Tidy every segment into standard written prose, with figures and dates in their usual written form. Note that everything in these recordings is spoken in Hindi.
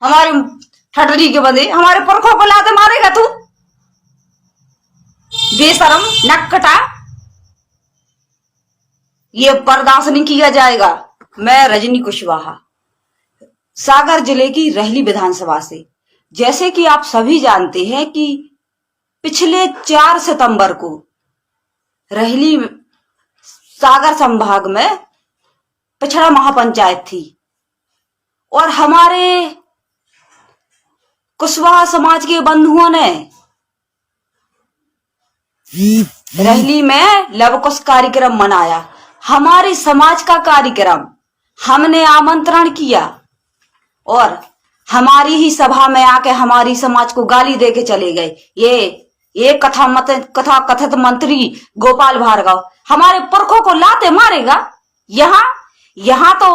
हमारे ठटरी के बंदे, हमारे पुरखों को लाते मारेगा तू? बेशरम, नक्कटा, ये बर्दाश्त नहीं किया जाएगा। मैं रजनी कुशवाहा, सागर जिले की रहली विधानसभा से। जैसे कि आप सभी जानते हैं कि पिछले 4 सितंबर को रहली सागर संभाग में पिछड़ा महापंचायत थी और हमारे कुशवाहा समाज के बंधुओं ने रहली में लव कुश कार्यक्रम मनाया। हमारे समाज का कार्यक्रम हमने आमंत्रण किया और हमारी ही सभा में आके हमारी समाज को गाली दे के चले गए। ये कथा कथित मंत्री गोपाल भार्गव हमारे पुरखों को लाते मारेगा। यहाँ तो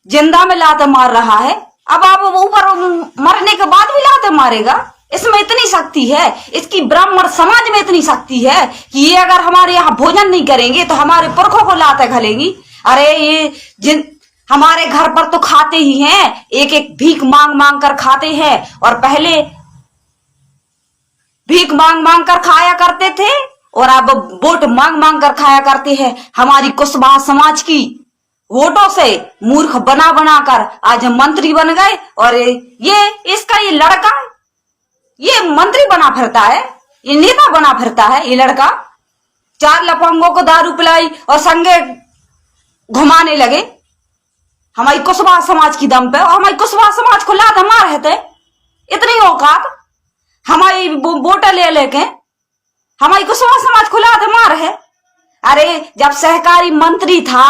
जिंदा में लाते मार रहा है, अब आप ऊपर मरने के बाद भी लाते मारेगा। इसमें इतनी शक्ति है, इसकी ब्राह्मण समाज में इतनी शक्ति है कि ये अगर हमारे यहाँ भोजन नहीं करेंगे तो हमारे पुरखों को लाते घलेंगी। अरे ये हमारे घर पर तो खाते ही हैं, एक एक भीख मांग मांग कर खाते हैं और पहले भीख मांग मांग कर खाया करते थे और अब वोट मांग मांग कर खाया करते हैं। हमारी कुशवाहा समाज की वोटों से मूर्ख बना बना कर आज मंत्री बन गए और ये लड़का ये मंत्री बना फिरता है, ये नेता बना फिरता है। ये लड़का 4 लफंगों को दारू पिलाई और संगे घुमाने लगे हमारी कुशवाहा समाज की दम पे, और हमारी कुशवाहा समाज को लात मार रहे थे। इतनी औकात हमारी वोट ले लेके हमारी कुशवाहा समाज को लात मार है। अरे जब सहकारी मंत्री था,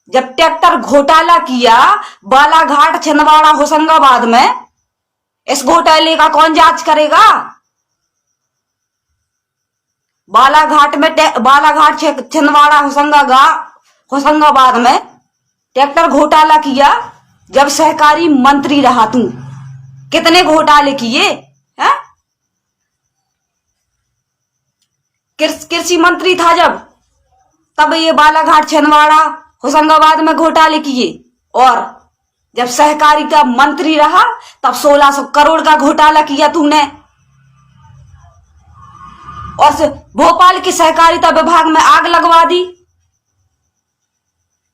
जब ट्रैक्टर घोटाला किया बालाघाट, छिंदवाड़ा, होशंगाबाद में, इस घोटाले का कौन जांच करेगा? बालाघाट, छिंदवाड़ा, होशंगाबाद में ट्रैक्टर घोटाला किया जब सहकारी मंत्री रहा तू। कितने घोटाले किए हैं? कृषि मंत्री था जब, तब ये बालाघाट, छिंदवाड़ा, होशंगाबाद में घोटाले किए, और जब सहकारी का मंत्री रहा तब 1600 करोड़ का घोटाला किया तूने। और भोपाल की सहकारिता विभाग में आग लगवा दी।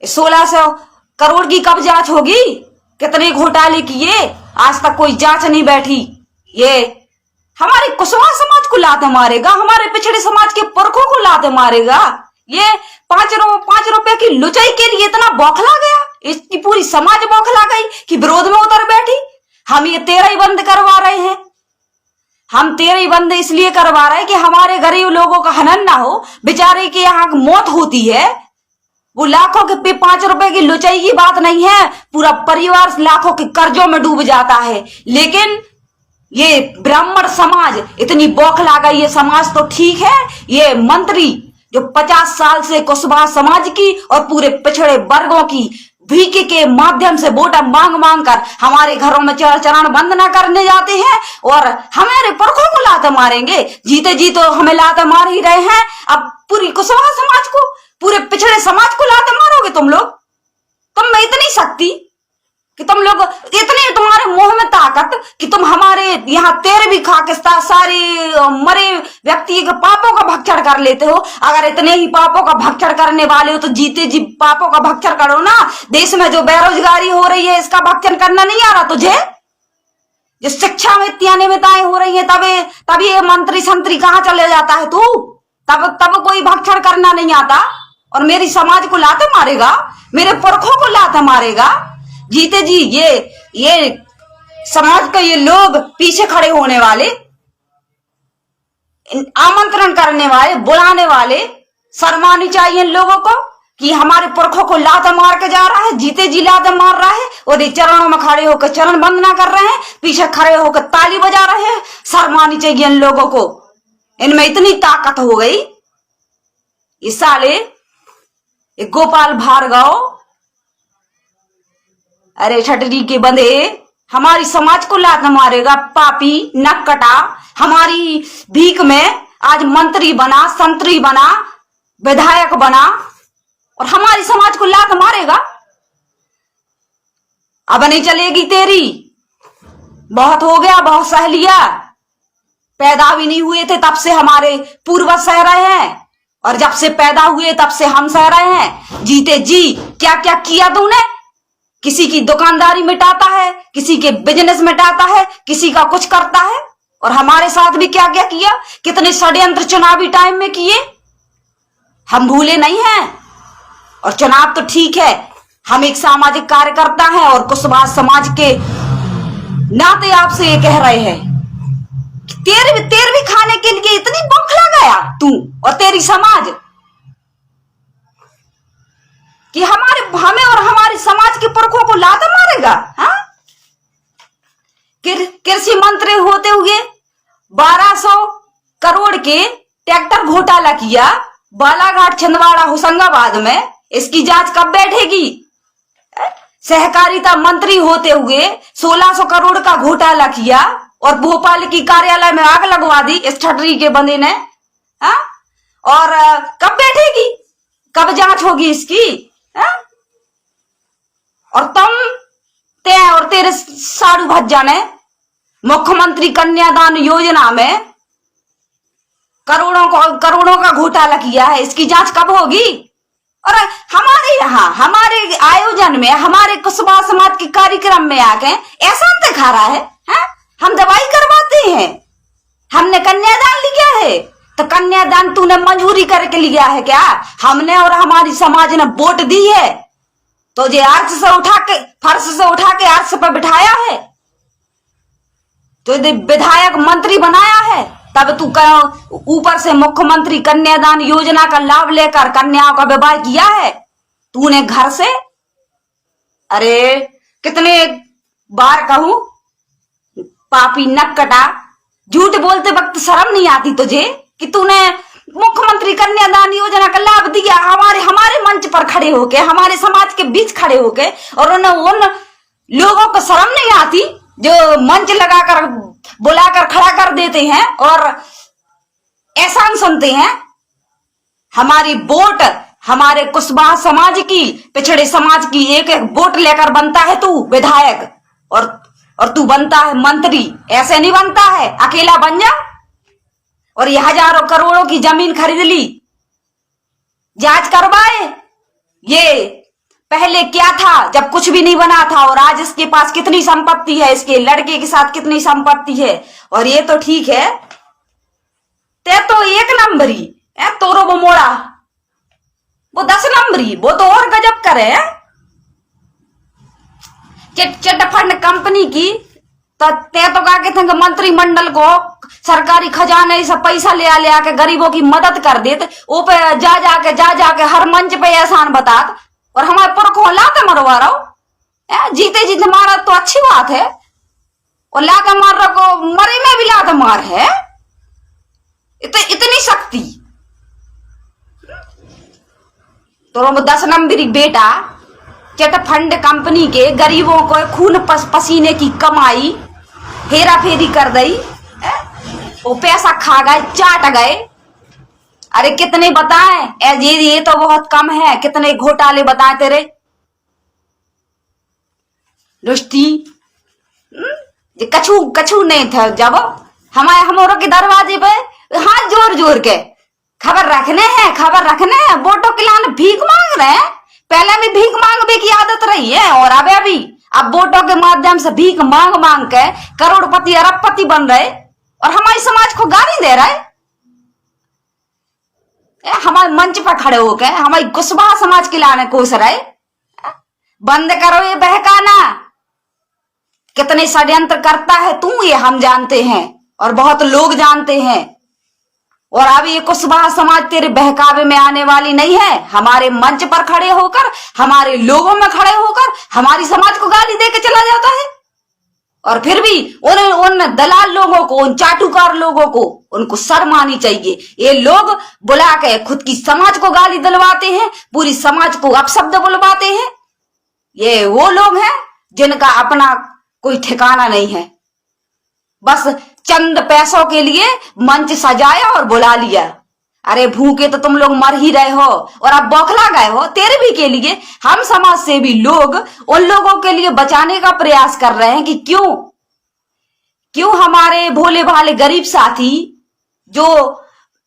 1600 करोड़ की कब जांच होगी? कितने घोटाले किए, आज तक कोई जांच नहीं बैठी। ये हमारे कुशवाहा समाज को लाते मारेगा, हमारे पिछड़े समाज के पुरखों को लाते मारेगा। ये 5 रुपए की लुचाई के लिए इतना बौखला गया, इसकी पूरी समाज बौखला गई कि विरोध में उतर बैठी। हम ये 13 ही बंद करवा रहे हैं। हम 13 ही बंद इसलिए करवा रहे हैं कि हमारे गरीब लोगों का हनन ना हो। बेचारे की यहाँ मौत होती है, वो लाखों के 5 रुपए की लुचाई की बात नहीं है, पूरा परिवार लाखों के कर्जों में डूब जाता है। लेकिन ये ब्राह्मण समाज इतनी बौखला गई। ये समाज तो ठीक है, ये मंत्री जो 50 साल से कुशवाहा समाज की और पूरे पिछड़े वर्गों की भीख के माध्यम से वोट मांग मांग कर हमारे घरों में चरण बंद न करने जाते हैं और हमारे पुरखों को लाते मारेंगे। जीते जी तो हमें लाते मार ही रहे हैं, अब पूरी कुशवाहा समाज को, पूरे पिछड़े समाज को लाते मारोगे तुम लोग? तुम में इतनी शक्ति कि तुम लोग, इतनी तुम्हारे मुंह में ताकत कि तुम हमारे यहाँ 13 भी खा के सारे मरे व्यक्ति के पापों का भक्षण कर लेते हो। अगर इतने ही पापों का भक्षण करने वाले हो तो जीते जी पापों का भक्षण करो ना। देश में जो बेरोजगारी हो रही है इसका भक्षण करना नहीं आ रहा तुझे? जो शिक्षा में इतनी अनियमितताएं हो रही है तब ये मंत्री संतरी कहाँ चले जाता है तू? तब कोई भक्षण करना नहीं आता और मेरी समाज को लाते मारेगा, मेरे पुरखों को लाते मारेगा। जीते जी ये समाज के ये लोग पीछे खड़े होने वाले, आमंत्रण करने वाले, बुलाने वाले, शर्मानी चाहिए इन लोगों को कि हमारे पुरखों को लात मार के जा रहा है, जीते जी लात मार रहा है और ये चरणों में खड़े होकर चरण बंद ना कर रहे हैं, पीछे खड़े होकर ताली बजा रहे हैं। शर्मानी चाहिए इन लोगों को, इनमें इतनी ताकत हो गई। इस साले ये गोपाल भार्गव, अरे ठटरी के बंदे, हमारी समाज को लात मारेगा। पापी, नक्कटा, हमारी भीख में आज मंत्री बना, संतरी बना, विधायक बना और हमारी समाज को लात मारेगा। अब नहीं चलेगी तेरी, बहुत हो गया, बहुत सह लिया। पैदा भी नहीं हुए थे तब से हमारे पूर्वज सह रहे हैं, और जब से पैदा हुए तब से हम सह रहे हैं। जीते जी क्या क्या किया तूने। किसी की दुकानदारी मिटाता है, किसी के बिजनेस मिटाता है, किसी का कुछ करता है। और हमारे साथ भी क्या क्या किया, कितने षड्यंत्र चुनावी टाइम में किए, हम भूले नहीं हैं। और चुनाव तो ठीक है, हम एक सामाजिक कार्यकर्ता हैं और कुशवाहा समाज के नाते आपसे ये कह रहे हैं कि तेरे भी खाने के लिए इतनी बौखला गया तू और तेरी समाज कि हमें और हमारे समाज के पुरखों को लात मारेगा। हाँ, कृषि मंत्री होते हुए 1200 करोड़ के ट्रैक्टर घोटाला किया बालाघाट, छिंदवाड़ा, होशंगाबाद में। इसकी जांच कब बैठेगी। सहकारिता मंत्री होते हुए 1600 करोड़ का घोटाला किया और भोपाल की कार्यालय में आग लगवा दी इस ठटरी के बंदे ने। हाँ, और कब बैठेगी, कब जांच होगी इसकी। हाँ? और ते और तेरे साड़ू भज्जा ने मुख्यमंत्री कन्यादान योजना में करोड़ों का घोटाला किया है। इसकी जांच कब होगी। और हमारे यहाँ, हमारे आयोजन में, हमारे कुशवाहा समाज के कार्यक्रम में आके एहसान दिखा रहा है। हाँ? हम दवाई करवाते हैं, हमने कन्यादान लिया है, तो कन्यादान तूने मंजूरी करके लिया है क्या। हमने और हमारी समाज ने वोट दी है, तो ये अर्श से उठा के, फर्श से उठा के अर्श पर बिठाया है, तो विधायक मंत्री बनाया है, तब तू ऊपर से मुख्यमंत्री कन्यादान योजना का लाभ लेकर कन्याओं का विवाह किया है तूने घर से। अरे कितने बार कहूं, पापी नक्कटा, झूठ बोलते वक्त शर्म नहीं आती तुझे कि तूने मुख्यमंत्री कन्यादान योजना का लाभ दिया हमारे मंच पर खड़े होके, हमारे समाज के बीच खड़े होके। और उन लोगों को शर्म नहीं आती जो मंच लगाकर बुलाकर खड़ा कर देते हैं और एहसान सुनते हैं। हमारी वोट, हमारे कुशवाहा समाज की, पिछड़े समाज की एक एक वोट लेकर बनता है तू विधायक, और तू बनता है मंत्री। ऐसे नहीं बनता है, अकेला बन जा। और ये हजारों करोड़ों की जमीन खरीद ली, जांच करवाए ये पहले क्या था जब कुछ भी नहीं बना था, और आज इसके पास कितनी संपत्ति है, इसके लड़के के साथ कितनी संपत्ति है। और ये तो ठीक है, ते तो 1 नंबरी है, तोरो वो मोड़ा, वो 10 नंबरी, वो तो और गजब करे। चिटफंड कंपनी की तो ते तो का कहते हैं मंत्रिमंडल को, सरकारी खजाने से पैसा ले आके गरीबों की मदद कर देते। वो पे जा जाके हर मंच पे एहसान बतात, और हमारे पुरखों लाते मरवा रहा हो। जीते जीते मारा तो अच्छी बात है, और लाते मार रहा को मरे में भी लाते मार है। इतनी शक्ति तो 10 नंबरी बेटा चिटफंड कंपनी के गरीबों को खून पसीने की कमाई हेरा फेरी कर दी, वो पैसा खा गए, चाट गए। अरे कितने बताएं, ये तो बहुत कम है, कितने घोटाले बताए तेरे रुष्टी। कछु नहीं था जब हमारे के दरवाजे पे हाथ जोर जोर के खबर रखने हैं, वोटों के लिए भीख मांग रहे हैं। पहले भी भीख मांगने की आदत रही है, और अब वोटों के माध्यम से भीख मांग के करोड़पति अरबपति बन रहे, और हमारे समाज को गाली दे रहा है। हमारे मंच पर खड़े होके हमारी कुशवाहा समाज के लाने कोस रहे। बंद करो ये बहकाना, कितने षड्यंत्र करता है तू, ये हम जानते हैं और बहुत लोग जानते हैं। और अब ये कुशवाहा समाज तेरे बहकावे में आने वाली नहीं है। हमारे मंच पर खड़े होकर, हमारे लोगों में खड़े होकर हमारी समाज को गाली दे के चला जाता है, और फिर भी उन दलाल लोगों को, उन चाटुकार लोगों को, उनको शर्म आनी चाहिए। ये लोग बुला के खुद की समाज को गाली दिलवाते हैं, पूरी समाज को अपशब्द बुलवाते हैं। ये वो लोग हैं जिनका अपना कोई ठिकाना नहीं है, बस चंद पैसों के लिए मंच सजाया और बुला लिया। अरे भूखे तो तुम लोग मर ही रहे हो और अब बौखला गए हो। तेरे भी के लिए हम समाज सेवी लोग उन लोगों के लिए बचाने का प्रयास कर रहे हैं कि क्यों हमारे भोले भाले गरीब साथी जो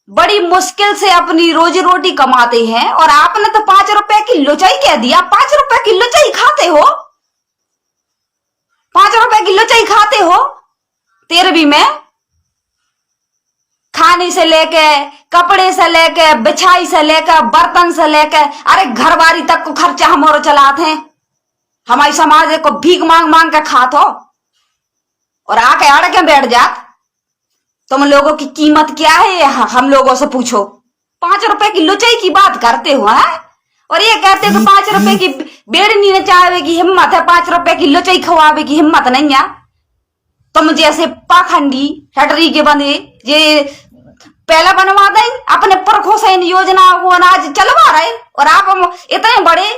बड़ी मुश्किल से अपनी रोजी रोटी कमाते हैं, और आपने तो 5 रुपए की लुचाई कह दिया। 5 रुपए की लुचाई खाते हो, 5 रुपए की लुचाई खाते हो। 13वीं में खाने से लेके, कपड़े से लेके, बिछाई से लेके, बर्तन से लेके, अरे घर बारी तक को खर्चा हम और चलाते हैं। हमारी समाज को भीख मांग मांग के खात हो और आके अड़ के बैठ जात। तुम लोगों की कीमत क्या है ये हम लोगों से पूछो। 5 रुपए की लुचाई की बात करते हो है? और ये कहते हो कि 5 रुपए की बेड़नी नचावे की हिम्मत है, 5 रुपए की लुचाई खवावे की हिम्मत नहीं है। तुम जैसे पाखंडी हटरी के बंदे ये पहला बनवा दें अपने पुरखों से इन योजनाओं को अनाज चलवा रहे, और आप इतने बड़े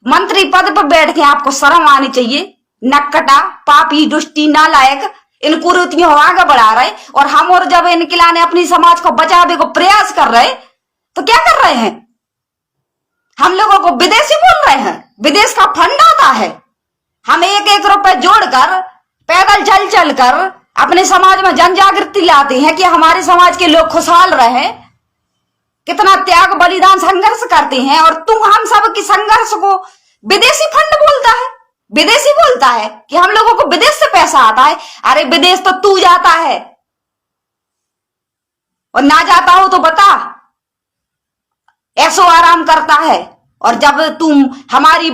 मंत्री पद पर बैठ के आपको शर्म आनी चाहिए। नक्कटा, पापी, दुष्टी, नालायक इन कुरीतियों को आगे बढ़ा रहे, और हम और जब इनके लाने अपनी समाज को बचावे को प्रयास कर रहे तो क्या कर रहे हैं? हम लोगों को विदेशी बोल रहे हैं। विदेश का फंड आता है, हम 1-1 रुपए जोड़कर पैदल चल चल कर अपने समाज में जन जागृति लाते हैं कि हमारे समाज के लोग खुशहाल रहे। कितना त्याग बलिदान संघर्ष करते हैं, और तू हम सब की संघर्ष को विदेशी फंड बोलता है। विदेशी बोलता है कि हम लोगों को विदेश से पैसा आता है। अरे विदेश तो तू जाता है, और ना जाता हो तो बता। ऐसो आराम करता है, और जब तुम हमारी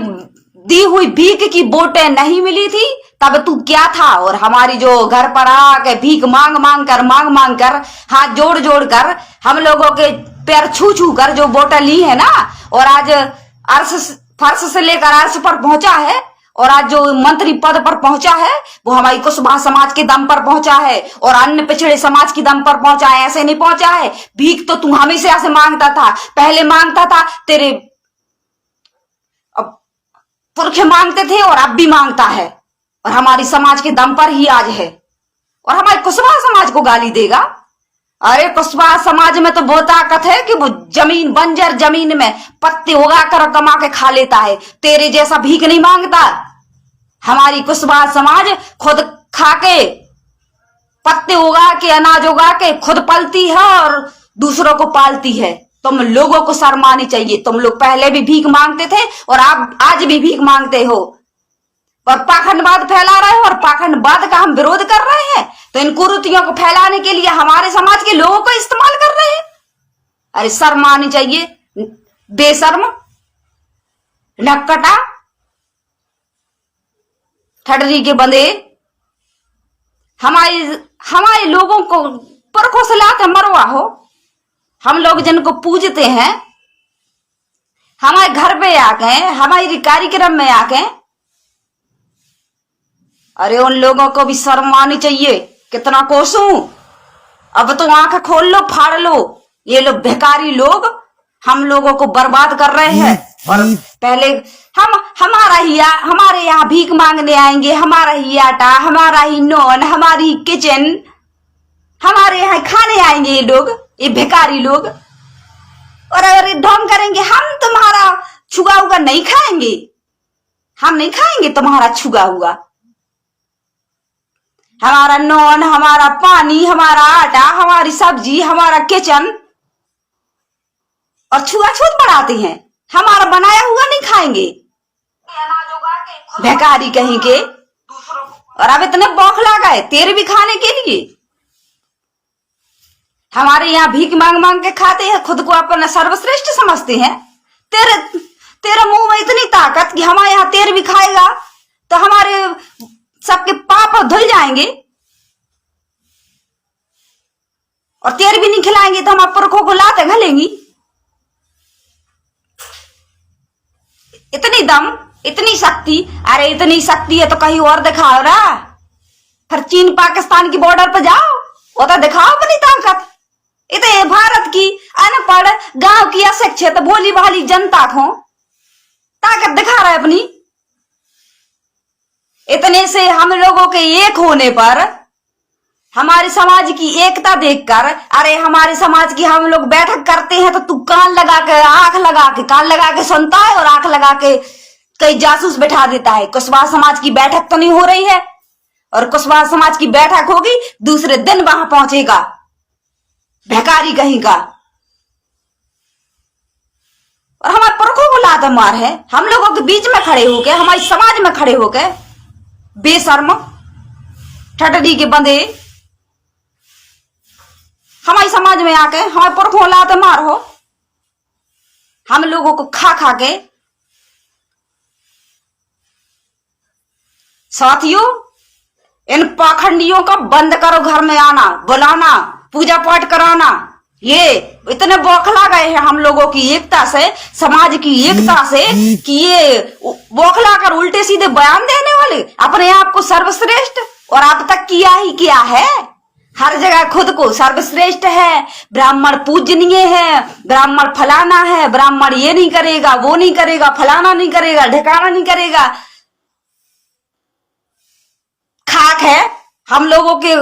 दी हुई भीख की बोटें नहीं मिली थी तब तू क्या था? और हमारी जो घर पर आके भीख मांग मांग कर हाथ जोड़ जोड़ कर हम लोगों के पैर छू छू कर जो बोटें ली है ना, और आज फर्श से लेकर अर्श पर पहुंचा है, और आज जो मंत्री पद पर पहुंचा है वो हमारी कुशवाहा समाज के दम पर पहुंचा है, और अन्य पिछड़े समाज के दम पर पहुंचा है। ऐसे नहीं पहुंचा है। भीख तो तू हमेशा से मांगता था, पहले मांगता था, तेरे पुरखे मांगते थे और अब भी मांगता है, और हमारी समाज के दम पर ही आज है। और हमारे कुशवाहा समाज को गाली देगा? अरे कुशवाहा समाज में तो वो ताकत है कि वो जमीन, बंजर जमीन में पत्ते उगा कर कमा के खा लेता है। तेरे जैसा भीख नहीं मांगता। हमारी कुशवाहा समाज खुद खा के, पत्ते उगा के, अनाज उगा के खुद पलती है और दूसरों को पालती है। तुम लोगों को शर्म आनी चाहिए। तुम लोग पहले भी भीख मांगते थे और आप आज भी भीख मांगते हो, और पाखंडवाद फैला रहे हो, और पाखंडवाद का हम विरोध कर रहे हैं। तो इन कुरीतियों को फैलाने के लिए हमारे समाज के लोगों को इस्तेमाल कर रहे हैं। अरे शर्म आनी चाहिए, बेशर्म, नक्कटा, ठडरी के बंदे। हमारे लोगों को परखों से लाते मरवा हो। हम लोग जिनको पूजते हैं, हमारे घर पे आके, हमारी कार्यक्रम में आके, अरे उन लोगों को भी शर्म आनी चाहिए। कितना कोसूं? अब तो आंख खोल लो, फाड़ लो। ये लोग भिखारी लोग हम लोगों को बर्बाद कर रहे हैं। और पहले हमारे यहाँ भीख मांगने आएंगे, हमारा ही आटा, हमारा ही नॉन, हमारी किचन, हमारे यहाँ खाने आएंगे ये लोग, ये भिखारी लोग। और अगर ढोंग करेंगे, हम तुम्हारा छुआ हुआ नहीं खाएंगे, हम नहीं खाएंगे तुम्हारा छुआ हुआ। हमारा नॉन, हमारा पानी, हमारा आटा, हमारी सब्जी, हमारा किचन, और छुआछूत बढ़ाते हैं। हमारा बनाया हुआ नहीं खाएंगे, भिखारी कहीं के। और अब इतने बौखला गए तेरे भी खाने के लिए। हमारे यहाँ भीख मांग मांग के खाते हैं, खुद को अपना सर्वश्रेष्ठ समझते हैं। तेरे मुंह में इतनी ताकत कि हमारे यहाँ तेरे भी खाएगा तो हमारे सबके पाप धुल जाएंगे, और तेरे भी नहीं खिलाएंगे तो हम पुरखों को लाते घलेंगी। इतनी दम, इतनी शक्ति। अरे इतनी शक्ति है तो कहीं और दिखाओ ना, फिर चीन पाकिस्तान की बॉर्डर पर जाओ, वो तो दिखाओ अपनी ताकत। इतने भारत की अनपढ़ गांव की अशिक्षित भोली भाली जनता को ताकत दिखा रहा है अपनी। इतने से हम लोगों के एक होने पर हमारे समाज की एकता देखकर, अरे हमारे समाज की हम लोग बैठक करते हैं तो तू कान लगा के, आंख लगा के, कान लगा के सुनता है और आंख लगा के कई जासूस बैठा देता है। कुशवाहा समाज की बैठक तो नहीं हो रही है, और कुशवाहा समाज की बैठक होगी दूसरे दिन वहां पहुंचेगा भिखारी कहीं का, और हमारे पुरखों को लात मार है। हम लोगों के बीच में खड़े होके, हमारे समाज में खड़े होके बेशर्म ठटडी के बंदे हमारे समाज में आके हमारे पुरखों लात मार हो, हम लोगों को खा खा के। साथियों, इन पाखंडियों का बंद करो घर में आना, बुलाना, पूजा पाठ कराना। ये इतने बौखला गए हैं हम लोगों की एकता से, समाज की एकता से, कि ये बौखला कर उल्टे सीधे बयान देने वाले अपने आप को सर्वश्रेष्ठ, और अब तक किया ही क्या है। हर जगह खुद को सर्वश्रेष्ठ है, ब्राह्मण पूजनीय है, ब्राह्मण फलाना है, ब्राह्मण ये नहीं करेगा, वो नहीं करेगा, फलाना नहीं करेगा, ढकाना नहीं करेगा। खाक है। हम लोगों के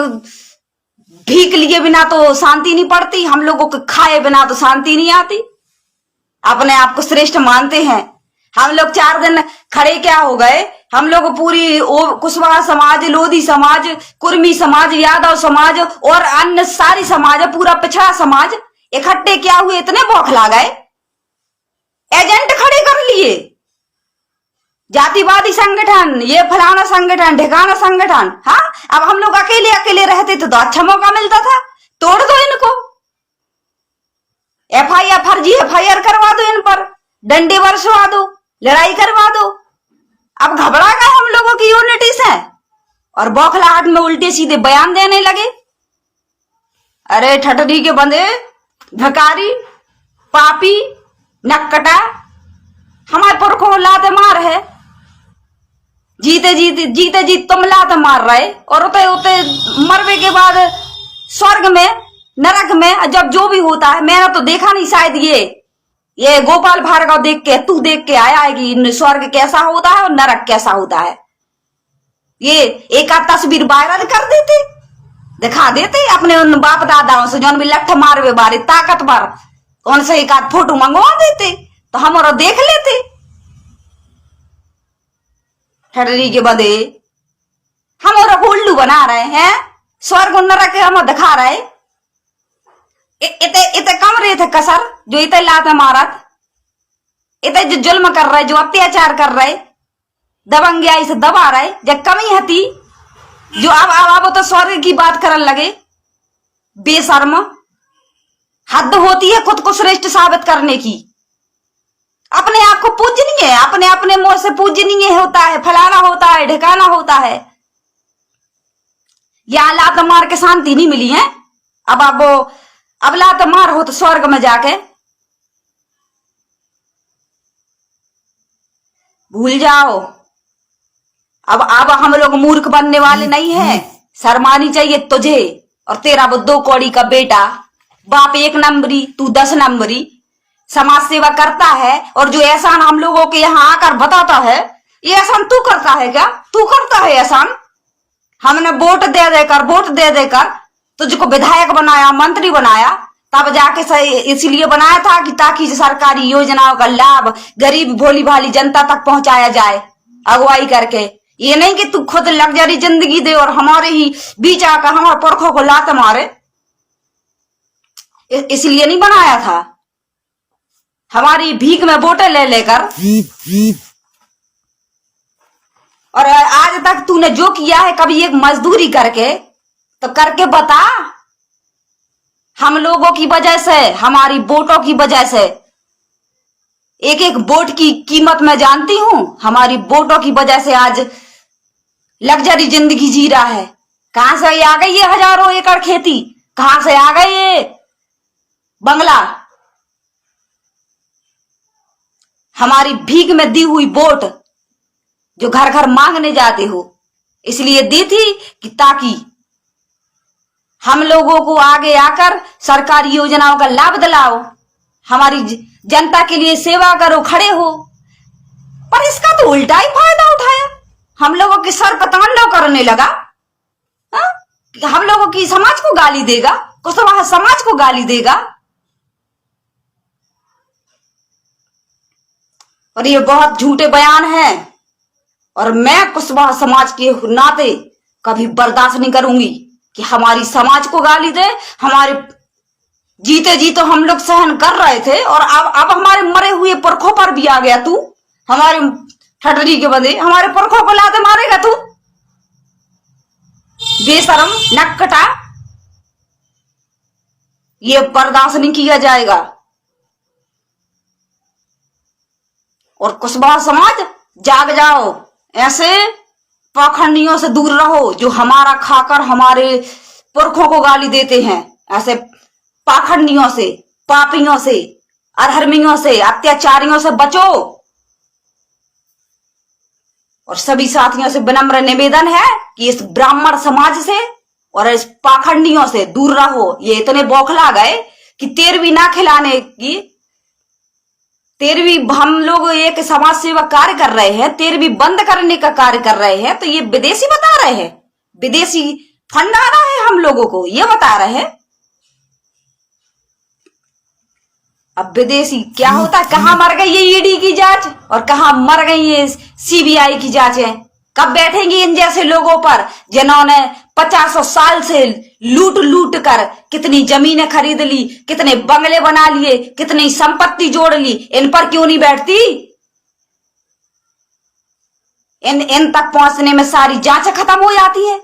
भीख लिए बिना तो शांति नहीं पड़ती, हम लोगों के खाए बिना तो शांति नहीं आती। अपने आप को श्रेष्ठ मानते हैं। हम लोग 4 दिन खड़े क्या हो गए, हम लोग पूरी कुशवाहा समाज, लोधी समाज, कुर्मी समाज, यादव समाज और अन्य सारी समाज, पूरा पिछड़ा समाज इकट्ठे क्या हुए, इतने बौखला गए, एजेंट खड़े कर लिए, जातिवादी संगठन, ये फलाना संगठन, ढिकाना संगठन। हाँ, अब हम लोग अकेले अकेले रहते तो अच्छा मौका मिलता था, तोड़ दो इनको, एफआईआर, फर्जी एफआईआर करवा दो इन पर, डंडे बरसवा दो, लड़ाई करवा दो। अब घबरा गए हम लोगों की यूनिटी से, और बौखलाहट में उल्टे सीधे बयान देने लगे। अरे ठटडी के बंदे, भिखारी, पापी, नक्कटा, हमारे पुरखों को लाते मार है। जीते जीते तुम लात मार रहे, और उते मरवे के बाद स्वर्ग में, नरक में, जब जो भी होता है, मैंने तो देखा नहीं, शायद ये गोपाल भार्गव देख के, तू देख के आया है कि स्वर्ग कैसा होता है और नरक कैसा होता है। ये एक आध तस्वीर वायरल कर देते, दिखा देते अपने उन बाप दादाओं से, जौन भी लठ मारवे बारे ताकतवर, उनसे एक आध फोटो मंगवा देते तो हम और देख लेते। ठटरी के बदे हम और उल्लू बना रहे हैं, स्वर्ग और नरक हम दिखा रहे। इते कम रहे थे कसर जो इते लात मारत, इते जो जुल्म कर रहे, जो अत्याचार कर रहे, दबंगियाई से दबा रहे, जब कमी हती जो अब तो स्वर्ग की बात करने लगे। बेशर्म, हद होती है खुद को श्रेष्ठ साबित करने की। अपने आप को पूजनीय है, अपने अपने मुंह से पूजनीय होता है, फलाना होता है, ढकाना होता है। यहां लात मार के शांति नहीं मिली है। अब लात मार हो तो स्वर्ग में जाके भूल जाओ। अब हम लोग मूर्ख बनने वाले नहीं है। शर्मानी चाहिए तुझे और तेरा वो 2 कौड़ी का बेटा। बाप 1 नंबरी, तू 10 नंबरी। समाज सेवा करता है, और जो एहसान हम लोगों के यहाँ आकर बताता है, ये एहसान तू करता है क्या? तू करता है एहसान? हमने वोट दे देकर तुझको विधायक बनाया, मंत्री बनाया, तब जाके इसलिए बनाया था कि ताकि सरकारी योजनाओं का लाभ गरीब भोली भाली जनता तक पहुंचाया जाए, अगुवाई करके। ये नहीं कि तू खुद लग्जरी जिंदगी दे और हमारे ही बीच आकर हमारे पुरखों को लात मारे। इसलिए नहीं बनाया था। हमारी भीख में वोटें ले लेकर, और आज तक तूने जो किया है कभी एक मजदूरी करके तो करके बता। हम लोगों की वजह से, हमारी वोटों की वजह से, एक एक वोट की कीमत मैं जानती हूं। हमारी वोटों की वजह से आज लग्जरी जिंदगी जी रहा है। कहां से आ गई ये हजारों एकड़ खेती? कहां से आ गए ये बंगला? हमारी भीख में दी हुई वोट जो घर घर मांगने जाते हो, इसलिए दी थी कि ताकि हम लोगों को आगे आकर सरकारी योजनाओं का लाभ दिलाओ, हमारी जनता के लिए सेवा करो, खड़े हो। पर इसका तो उल्टा ही फायदा उठाया, हम लोगों के सर पर तांडव करने लगा। हम लोगों की समाज को गाली देगा, कुशवाहा समाज को गाली देगा। और ये बहुत झूठे बयान हैं और मैं कुशवाहा समाज के नाते कभी बर्दाश्त नहीं करूंगी कि हमारी समाज को गाली दे। हमारे जीते जी तो हम लोग सहन कर रहे थे और अब हमारे मरे हुए पुरखों पर भी आ गया तू। हमारे ठटरी के बंदे हमारे पुरखों को लाते मारेगा तू, बेशरम नक्कटा। ये बर्दाश्त नहीं किया जाएगा। और कुशवाहा समाज जाग जाओ, ऐसे पाखंडियों से दूर रहो जो हमारा खाकर हमारे पुरखों को गाली देते हैं। ऐसे पाखंडियों से, पापियों से, अधर्मियों से, अत्याचारियों से बचो। और सभी साथियों से विनम्र निवेदन है कि इस ब्राह्मण समाज से और इस पाखंडियों से दूर रहो। ये इतने बौखला गए कि 13वीं ना खिलाने की, 13वीं हम लोग एक समाज सेवा कार्य कर रहे हैं, 13वीं बंद करने का कार्य कर रहे हैं, तो ये विदेशी बता रहे हैं, विदेशी फंड आ रहा है हम लोगों को, ये बता रहे हैं। अब विदेशी क्या होता है, कहां मर गई ये ईडी की जांच और कहां मर गई ये सीबीआई की जांचें। कब बैठेंगी इन जैसे लोगों पर जिन्होंने 50 साल से लूट लूट कर कितनी जमीनें खरीद ली, कितने बंगले बना लिए, कितनी संपत्ति जोड़ ली। इन पर क्यों नहीं बैठती? इन तक पहुंचने में सारी जांच खत्म हो जाती है।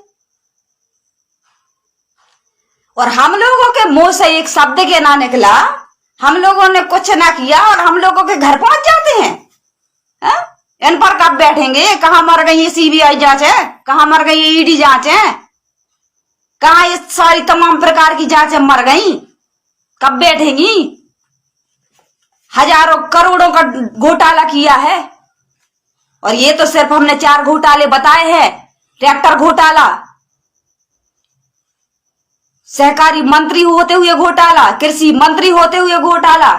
और हम लोगों के मुंह से एक शब्द के ना निकला, हम लोगों ने कुछ ना किया और हम लोगों के घर पहुंच जाते हैं। हा? इन पर कब बैठेंगे? कहां मर गई ये सीबीआई जांच है, कहां मर गई ये ईडी जांच है, कहां ये सारी तमाम प्रकार की जांचें मर गई? कब बैठेंगी? हजारों करोड़ों का घोटाला किया है और ये तो सिर्फ हमने 4 घोटाले बताए हैं। ट्रैक्टर घोटाला, सहकारी मंत्री होते हुए घोटाला, कृषि मंत्री होते हुए घोटाला,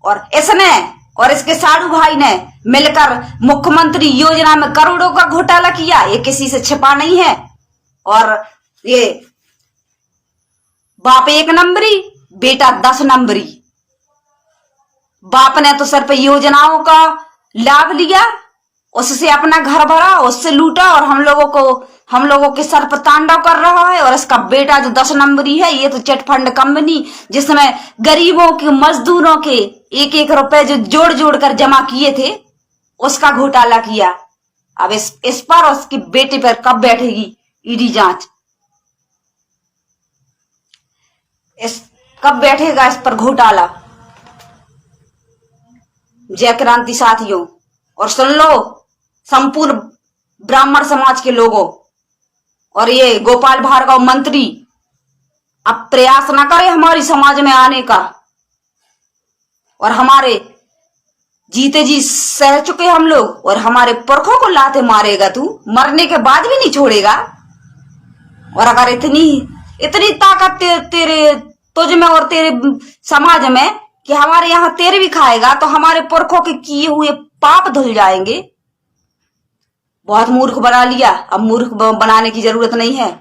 और इसने और इसके साड़ू भाई ने मिलकर मुख्यमंत्री योजना में करोड़ों का घोटाला किया। ये किसी से छिपा नहीं है। और ये बाप 1 नंबरी, बेटा 10 नंबरी। बाप ने तो सिर्फ योजनाओं का लाभ लिया, उससे अपना घर भरा, उससे लूटा और हम लोगों के सर पर तांडव कर रहा है। और इसका बेटा जो 10 नंबरी है, ये तो चिटफंड कंपनी जिसमें गरीबों के, मजदूरों के 1-1 रुपए जो जोड़ जोड़ कर जमा किए थे, उसका घोटाला किया। अब इस पर उसके बेटे पर कब बैठेगी ईडी जांच? कब बैठेगा इस पर घोटाला? जय क्रांति साथियों, और सुन लो संपूर्ण ब्राह्मण समाज के लोगों, और ये गोपाल भार्गव मंत्री अब प्रयास ना करे हमारी समाज में आने का। और हमारे जीते जी सह चुके हम लोग, और हमारे पुरखों को लाते मारेगा तू, मरने के बाद भी नहीं छोड़ेगा। और अगर इतनी ताकत तेरे तुझ में और तेरे समाज में कि हमारे यहाँ 13वीं खाएगा, तो हमारे पुरखों के किए हुए पाप धुल जाएंगे। बहुत मूर्ख बना लिया, अब मूर्ख बनाने की जरूरत नहीं है।